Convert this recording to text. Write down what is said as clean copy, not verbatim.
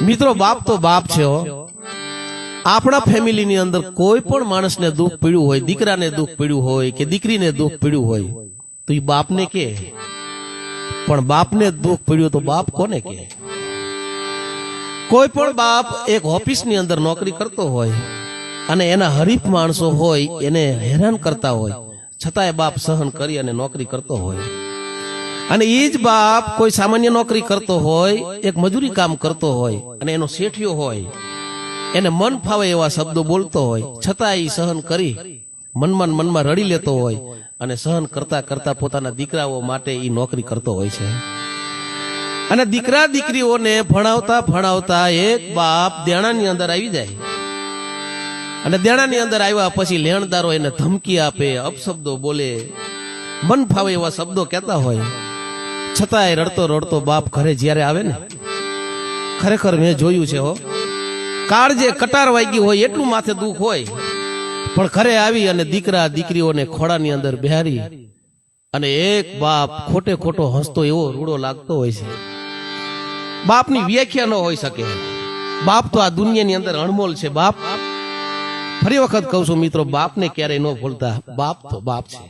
મિત્રો બાપ તો બાપ છે હો। આપણા ફેમિલીની અંદર કોઈ પણ માણસને દુઃખ પીડ્યું હોય, દીકરાને દુઃખ પીડ્યું હોય કે દીકરીને દુઃખ પીડ્યું હોય તો એ બાપને કે, પણ બાપને દુઃખ પીડ્યું તો બાપ કોને કે? કોઈ પણ બાપ એક ઓફિસની અંદર નોકરી કરતો હોય અને એના હરીફ માણસો હોય એને હેરાન કરતા હોય, છતાંય બાપ સહન કરી અને નોકરી કરતો હોય। અને એ જ બાપ કોઈ સામાન્ય નોકરી કરતો હોય, એક મજૂરી કામ કરતો હોય અને એનો શેઠિયો હોય, એને મન ફાવે એવા શબ્દો બોલતો હોય, છતાં એ સહન કરી મનમાં રડી લેતો હોય અને સહન કરતા કરતા પોતાના દીકરાઓ માટે એ નોકરી કરતો હોય છે। અને દીકરા દીકરીઓને ભણાવતા ભણાવતા એક બાપ દેણાની અંદર આવી જાય અને દેણાની અંદર આવ્યા પછી લેણદારો એને ધમકી આપે, અપશબ્દો બોલે, મન ફાવે એવા શબ્દો કહેતા હોય, છતાંય રડતો રડતો બાપ ઘરે જ્યારે આવે ને, ખરેખર મેં જોયું છે હો, કાળજે કટાર વાગી હોય એટલું માથે દુઃખ હોય, પણ ઘરે આવી અને દીકરા દીકરીઓને ખોળાની અંદર બેહારી અને એક બાપ ખોટે ખોટો હસતો એવો રૂડો લાગતો હોય છે। બાપની વ્યાખ્યા ન હોઈ શકે। બાપ તો આ દુનિયાની અંદર અણમોલ છે। બાપ, ફરી વખત કહું છું મિત્રો, બાપને ક્યારેય ન ભૂલતા। બાપ તો બાપ છે।